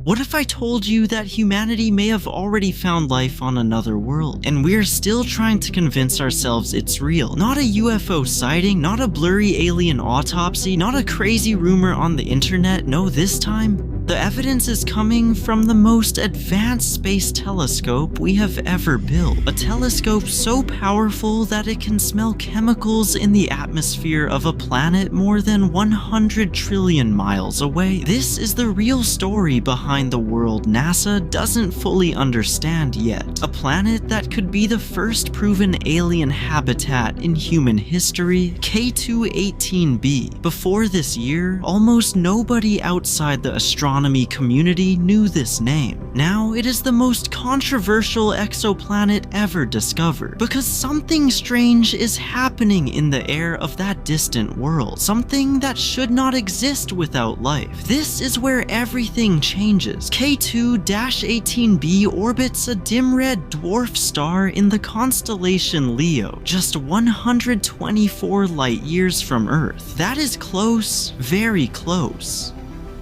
What if I told you that humanity may have already found life on another world, and we're still trying to convince ourselves it's real? Not a UFO sighting, not a blurry alien autopsy, not a crazy rumor on the internet. No, this time, the evidence is coming from the most advanced space telescope we have ever built. A telescope so powerful that it can smell chemicals in the atmosphere of a planet more than 100 trillion miles away. This is the real story behind the world NASA doesn't fully understand yet. A planet that could be the first proven alien habitat in human history, K2-18b. Before this year, almost nobody outside the astronomy community knew this name. Now it is the most controversial exoplanet ever discovered, because something strange is happening in the air of that distant world. Something that should not exist without life. This is where everything changes. K2-18b orbits a dim red dwarf star in the constellation Leo, just 124 light years from Earth. That is close, very close.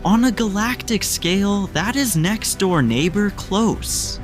On a galactic scale, that is next door neighbor close.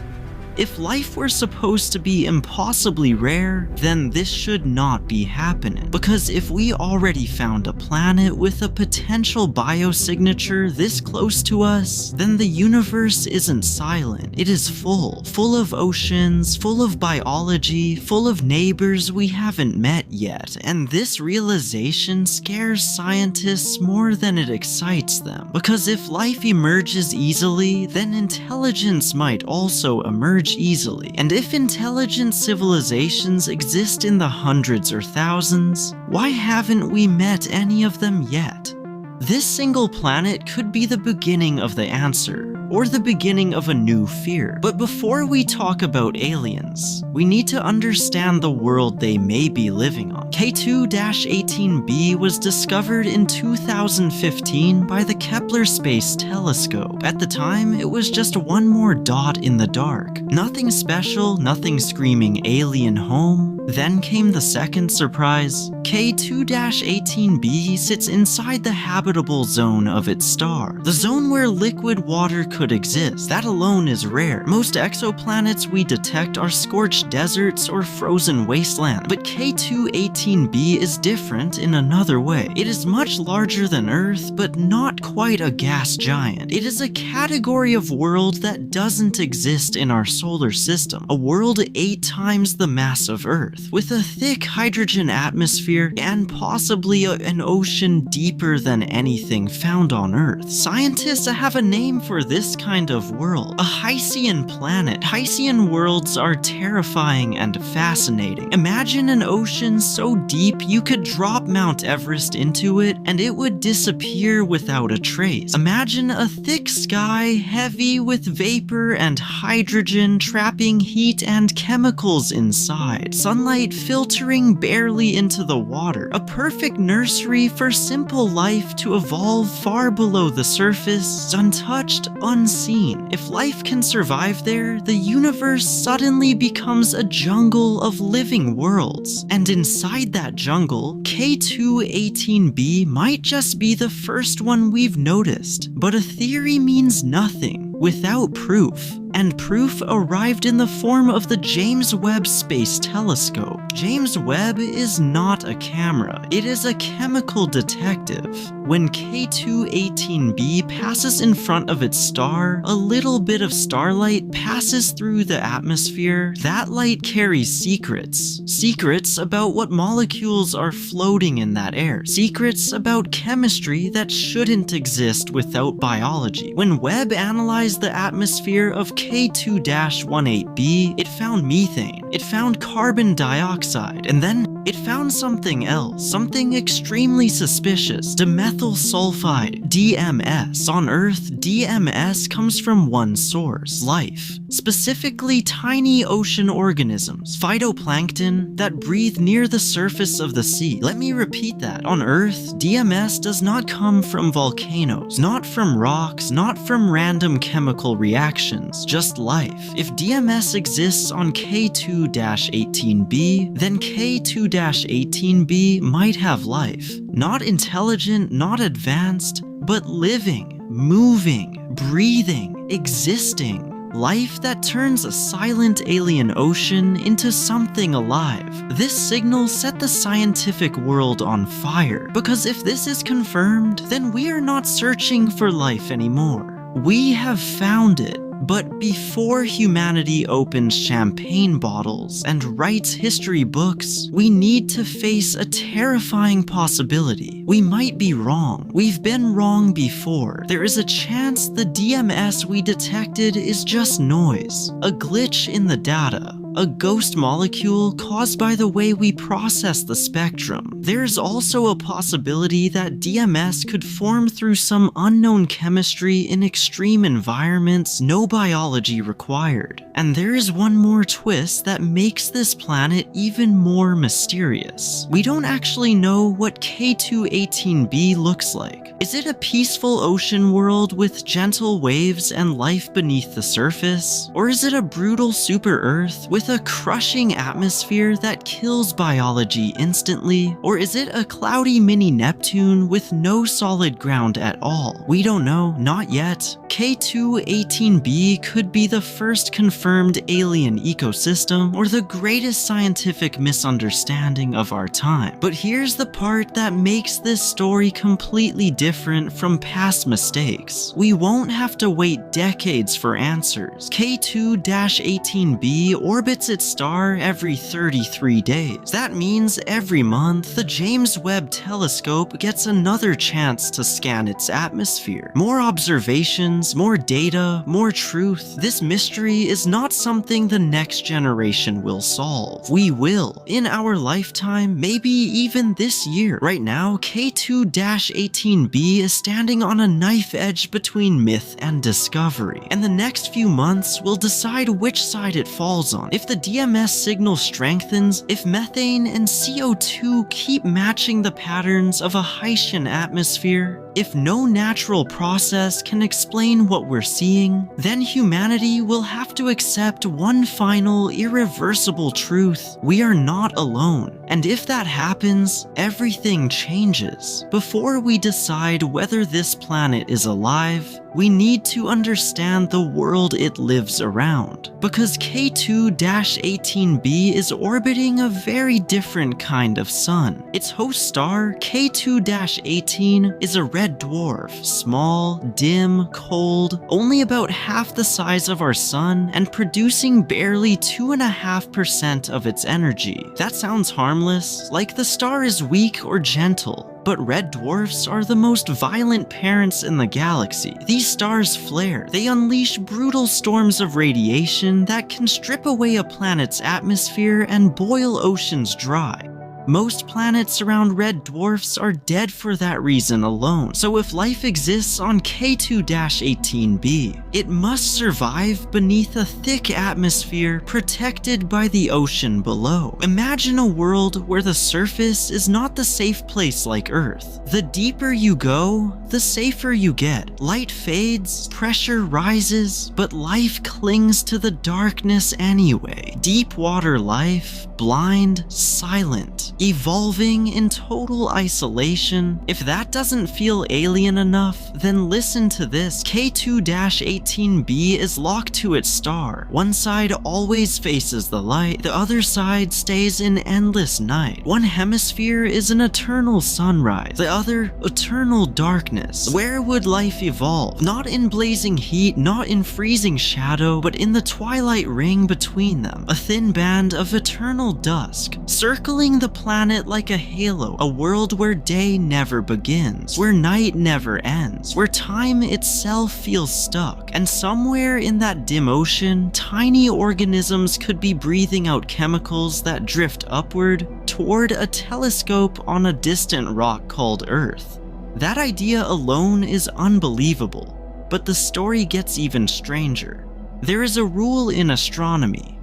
If life were supposed to be impossibly rare, then this should not be happening. Because if we already found a planet with a potential biosignature this close to us, then the universe isn't silent. It is full of oceans, full of biology, full of neighbors we haven't met yet. And this realization scares scientists more than it excites them. Because if life emerges easily, then intelligence might also emerge easily. And if intelligent civilizations exist in the hundreds or thousands, why haven't we met any of them yet? This single planet could be the beginning of the answer, or the beginning of a new fear. But before we talk about aliens, we need to understand the world they may be living on. K2-18b was discovered in 2015 by the Kepler Space Telescope. At the time, it was just one more dot in the dark. Nothing special, nothing screaming alien home. Then came the second surprise. K2-18b sits inside the habitable zone of its star, the zone where liquid water could exist. That alone is rare. Most exoplanets we detect are scorched deserts or frozen wasteland, but K2-18b is different in another way. It is much larger than Earth, but not quite a gas giant. It is a category of world that doesn't exist in our solar system, a world 8 times the mass of Earth, with a thick hydrogen atmosphere and possibly an ocean deeper than anything found on Earth. Scientists have a name for this kind of world, a Hycean planet. Hycean worlds are terrifying and fascinating. Imagine an ocean so deep you could drop Mount Everest into it and it would disappear without a trace. Imagine a thick sky heavy with vapor and hydrogen trapping heat and chemicals inside. Sunlight filtering barely into the water. A perfect nursery for simple life to evolve far below the surface, untouched, unseen. If life can survive there, the universe suddenly becomes a jungle of living worlds. And inside that jungle, K2-18b might just be the first one we've noticed. But a theory means nothing without proof. And proof arrived in the form of the James Webb Space Telescope. James Webb is not a camera, it is a chemical detective. When K2-18b passes in front of its star, a little bit of starlight passes through the atmosphere. That light carries secrets. Secrets about what molecules are floating in that air. Secrets about chemistry that shouldn't exist without biology. When Webb analyzed the atmosphere of K2-18b, it found methane, it found carbon dioxide, and then it found something else, something extremely suspicious, Dimethyl Sulfide, DMS. On Earth, DMS comes from one source, life. Specifically tiny ocean organisms, phytoplankton, that breathe near the surface of the sea. Let me repeat that. On Earth, DMS does not come from volcanoes, not from rocks, not from random chemical reactions, just life. If DMS exists on K2-18b, then K2-18b might have life. Not intelligent, not advanced, but living. moving, breathing, existing. Life that turns a silent alien ocean into something alive. This signal set the scientific world on fire, because if this is confirmed, then we are not searching for life anymore. We have found it. But before humanity opens champagne bottles and writes history books, we need to face a terrifying possibility. We might be wrong. We've been wrong before. There is a chance the DMS we detected is just noise, a glitch in the data, a ghost molecule caused by the way we process the spectrum. There's also a possibility that DMS could form through some unknown chemistry in extreme environments, no biology required. And there is one more twist that makes this planet even more mysterious. We don't actually know what K2-18b looks like. Is it a peaceful ocean world with gentle waves and life beneath the surface? Or is it a brutal super Earth with a crushing atmosphere that kills biology instantly? Or is it a cloudy mini Neptune with no solid ground at all? We don't know, not yet. K2-18b could be the first confirmed alien ecosystem or the greatest scientific misunderstanding of our time. But here's the part that makes this story completely different from past mistakes. We won't have to wait decades for answers. K2-18b orbits its star every 33 days. That means every month, the James Webb Telescope gets another chance to scan its atmosphere. More observations, more data, more truth. This mystery is not something the next generation will solve. We will. In our lifetime, maybe even this year. Right now, K2-18b is standing on a knife edge between myth and discovery. And the next few months will decide which side it falls on. If the DMS signal strengthens, if methane and CO2 keep matching the patterns of a Hycean atmosphere, if no natural process can explain what we're seeing, then humanity will have to accept one final, irreversible truth. We are not alone. And if that happens, everything changes. Before we decide whether this planet is alive, we need to understand the world it lives around. Because K2-18b is orbiting a very different kind of sun. Its host star, K2-18, is a red dwarf, small, dim, cold, only about half the size of our sun, and producing barely 2.5% of its energy. That sounds harmless, like the star is weak or gentle. But red dwarfs are the most violent parents in the galaxy. These stars flare. They unleash brutal storms of radiation that can strip away a planet's atmosphere and boil oceans dry. Most planets around red dwarfs are dead for that reason alone. So if life exists on K2-18b, it must survive beneath a thick atmosphere protected by the ocean below. Imagine a world where the surface is not the safe place like Earth. The deeper you go, the safer you get. Light fades, pressure rises, but life clings to the darkness anyway. Deep water life, blind, silent, evolving in total isolation. If that doesn't feel alien enough, then listen to this. K2-18b is locked to its star. One side always faces the light, the other side stays in endless night. One hemisphere is an eternal sunrise, the other eternal darkness. Where would life evolve? Not in blazing heat, not in freezing shadow, but in the twilight ring between them. A thin band of eternal dusk, circling the planet like a halo, a world where day never begins, where night never ends, where time itself feels stuck, and somewhere in that dim ocean, tiny organisms could be breathing out chemicals that drift upward toward a telescope on a distant rock called Earth. That idea alone is unbelievable, but the story gets even stranger. There is a rule in astronomy.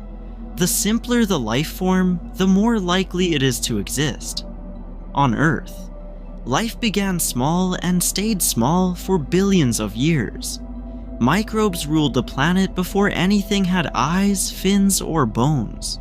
The simpler the life form, the more likely it is to exist. On Earth, life began small and stayed small for billions of years. Microbes ruled the planet before anything had eyes, fins, or bones.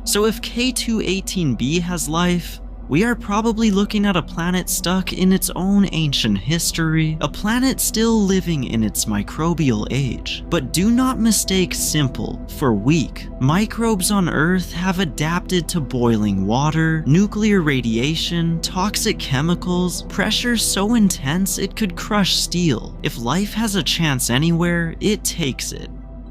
So if K2-18b has life, We are probably looking at a planet stuck in its own ancient history, a planet still living in its microbial age. But do not mistake simple for weak. Microbes on Earth have adapted to boiling water, nuclear radiation, toxic chemicals, pressure so intense it could crush steel. If life has a chance anywhere, it takes it.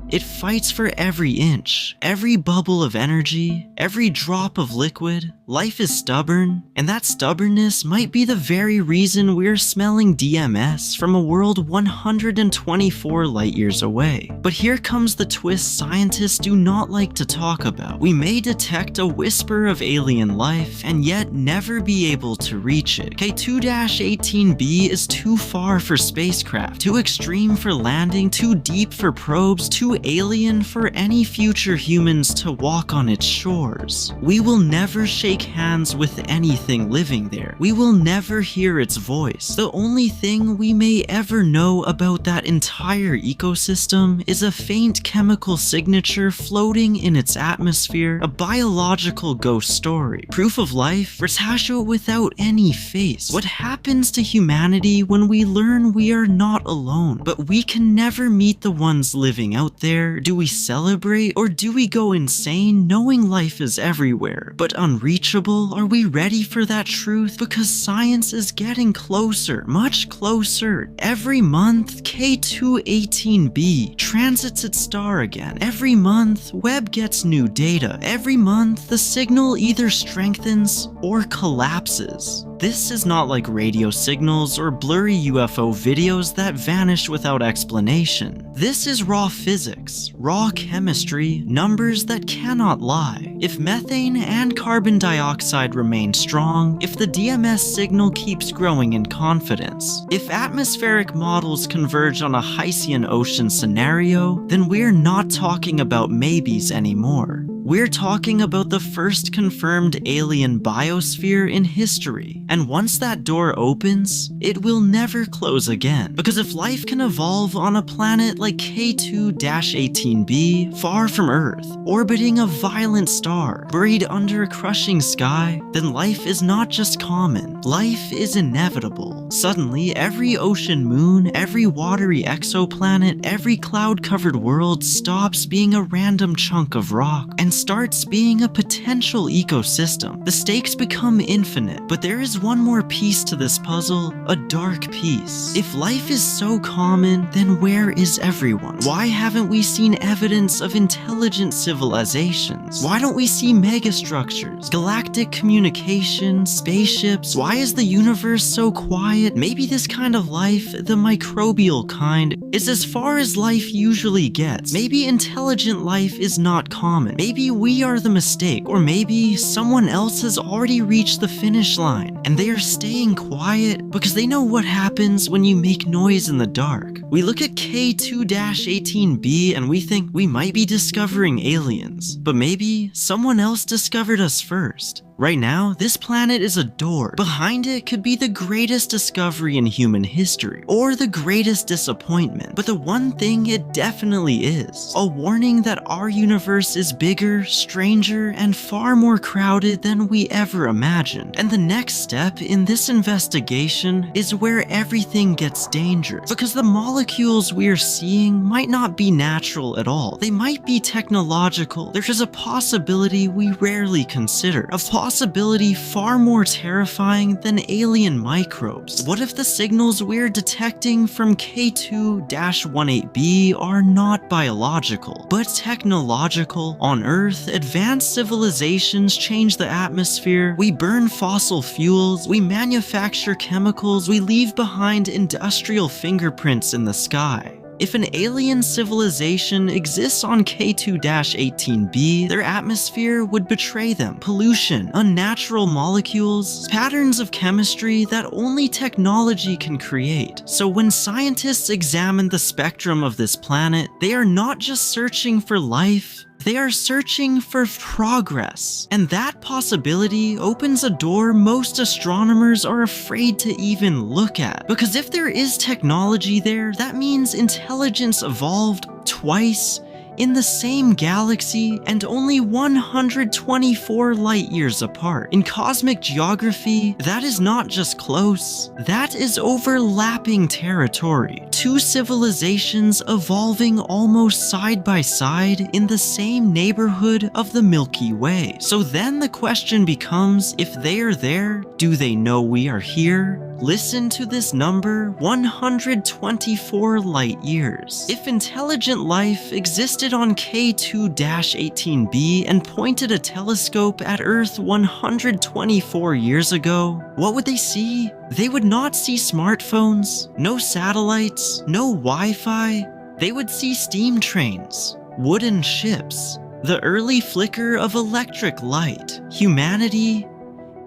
It fights for every inch, every bubble of energy, every drop of liquid. Life is stubborn, and that stubbornness might be the very reason we're smelling DMS from a world 124 light-years away. But here comes the twist scientists do not like to talk about. We may detect a whisper of alien life, and yet never be able to reach it. K2-18b is too far for spacecraft, too extreme for landing, too deep for probes, too alien for any future humans to walk on its shores. We will never shake hands with anything living there. We will never hear its voice. The only thing we may ever know about that entire ecosystem is a faint chemical signature floating in its atmosphere, a biological ghost story. Proof of life, Ratasho without any face. What happens to humanity when we learn we are not alone, but we can never meet the ones living out there? Do we celebrate, or do we go insane knowing life is everywhere but unreachable? Are we ready for that truth? Because science is getting closer, much closer. Every month, K2-18b transits its star again. Every month, Webb gets new data. Every month, the signal either strengthens or collapses. This is not like radio signals or blurry UFO videos that vanish without explanation. This is raw physics, raw chemistry, numbers that cannot lie. If methane and carbon dioxide remain strong, if the DMS signal keeps growing in confidence, if atmospheric models converge on a Hycean ocean scenario, then we're not talking about maybes anymore. We're talking about the first confirmed alien biosphere in history, and once that door opens, it will never close again. Because if life can evolve on a planet like K2-18b, far from Earth, orbiting a violent star, buried under a crushing sky, then life is not just common, life is inevitable. Suddenly, every ocean moon, every watery exoplanet, every cloud-covered world stops being a random chunk of rock and starts being a potential ecosystem. The stakes become infinite, but there is one more piece to this puzzle, a dark piece. If life is so common, then where is everyone? Why haven't we seen evidence of intelligent civilizations? Why don't we see megastructures, galactic communication, spaceships? Why is the universe so quiet? Maybe this kind of life, the microbial kind, is as far as life usually gets. Maybe intelligent life is not common. Maybe we are the mistake, or maybe someone else has already reached the finish line and they are staying quiet because they know what happens when you make noise in the dark. We look at K2-18b and we think we might be discovering aliens, but maybe someone else discovered us first. Right now, this planet is a door. Behind it could be the greatest discovery in human history, or the greatest disappointment. But the one thing it definitely is, a warning that our universe is bigger, stranger, and far more crowded than we ever imagined. And the next step in this investigation is where everything gets dangerous, because the molecules we are seeing might not be natural at all. They might be technological. There is a possibility we rarely consider, a possibility far more terrifying than alien microbes. What if the signals we're detecting from K2-18b are not biological, but technological? On Earth, advanced civilizations change the atmosphere, we burn fossil fuels, we manufacture chemicals, we leave behind industrial fingerprints in the sky. If an alien civilization exists on K2-18b, their atmosphere would betray them. Pollution, unnatural molecules, patterns of chemistry that only technology can create. So when scientists examine the spectrum of this planet, they are not just searching for life, they are searching for progress. And that possibility opens a door most astronomers are afraid to even look at. Because if there is technology there, that means intelligence evolved twice in the same galaxy and only 124 light-years apart. In cosmic geography, that is not just close, that is overlapping territory. Two civilizations evolving almost side by side in the same neighborhood of the Milky Way. So then the question becomes, if they are there, do they know we are here? Listen to this number, 124 light-years. If intelligent life existed on K2-18b and pointed a telescope at Earth 124 years ago, what would they see? They would not see smartphones, no satellites, no Wi-Fi. They would see steam trains, wooden ships, the early flicker of electric light, humanity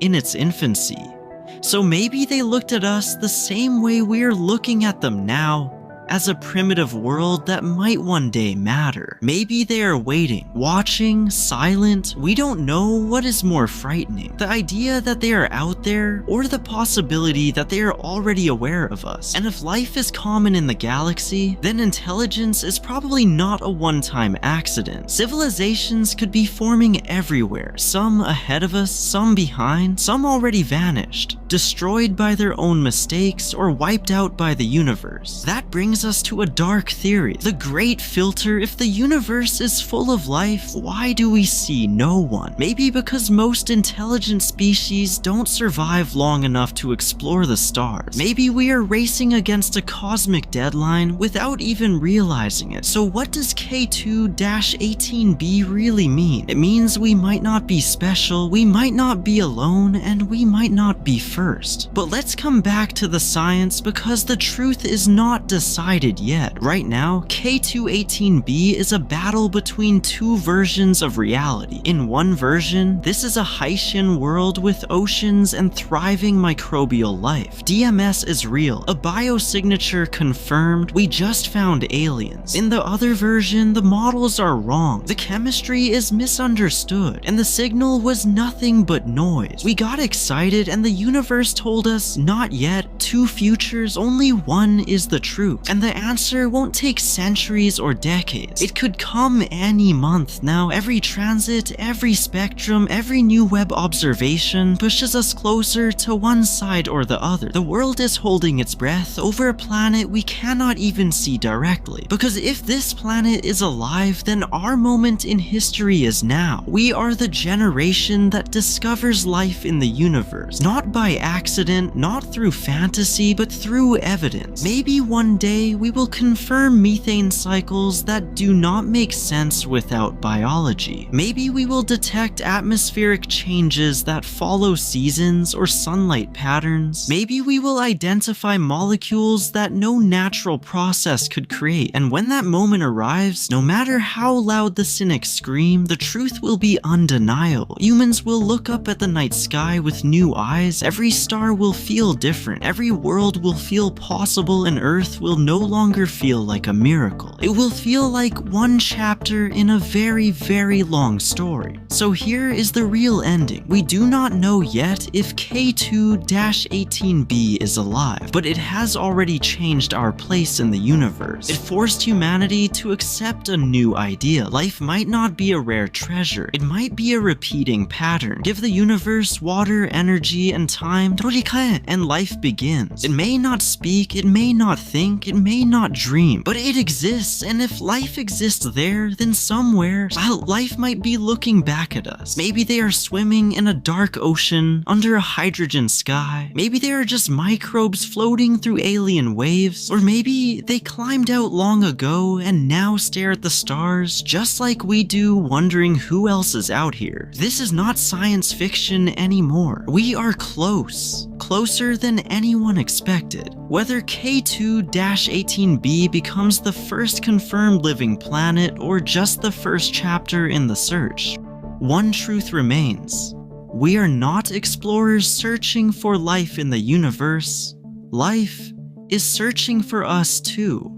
in its infancy. So maybe they looked at us the same way we're looking at them now, as a primitive world that might one day matter. Maybe they are waiting, watching, silent. We don't know what is more frightening, the idea that they are out there, or the possibility that they are already aware of us. And if life is common in the galaxy, then intelligence is probably not a one-time accident. Civilizations could be forming everywhere, some ahead of us, some behind, some already vanished, destroyed by their own mistakes or wiped out by the universe. That brings us to a dark theory, the great filter. If the universe is full of life, why do we see no one? Maybe because most intelligent species don't survive long enough to explore the stars. Maybe we are racing against a cosmic deadline without even realizing it. So what does K2-18b really mean? It means we might not be special, we might not be alone, and we might not be first. But let's come back to the science, because the truth is not decided yet. Right now, K2-18b is a battle between two versions of reality. In one version, this is a Hycean world with oceans and thriving microbial life. DMS is real, a biosignature confirmed, we just found aliens. In the other version, the models are wrong, the chemistry is misunderstood, and the signal was nothing but noise. We got excited and the universe told us, not yet, two futures, only one is the truth. And the answer won't take centuries or decades. It could come any month now. Every transit, every spectrum, every new Webb observation pushes us closer to one side or the other. The world is holding its breath over a planet we cannot even see directly. Because if this planet is alive, then our moment in history is now. We are the generation that discovers life in the universe. Not by accident, not through fantasy, but through evidence. Maybe one day we will confirm methane cycles that do not make sense without biology. Maybe we will detect atmospheric changes that follow seasons or sunlight patterns. Maybe we will identify molecules that no natural process could create. And when that moment arrives, no matter how loud the cynics scream, the truth will be undeniable. Humans will look up at the night sky with new eyes. Every star will feel different. Every world will feel possible, and Earth will no longer feel like a miracle. It will feel like one chapter in a very, very long story. So here is the real ending. We do not know yet if K2-18b is alive, but it has already changed our place in the universe. It forced humanity to accept a new idea. Life might not be a rare treasure. It might be a repeating pattern. Give the universe water, energy, and time, and life begins. It may not speak, it may not think, it may not dream, but it exists. And if life exists there, then somewhere, life might be looking back at us. Maybe they are swimming in a dark ocean under a hydrogen sky. Maybe they are just microbes floating through alien waves. Or maybe they climbed out long ago and now stare at the stars just like we do, wondering who else is out here. This is not science fiction anymore. We are close. Closer than anyone expected. Whether K2-18b becomes the first confirmed living planet or just the first chapter in the search, one truth remains. We are not explorers searching for life in the universe. Life is searching for us too.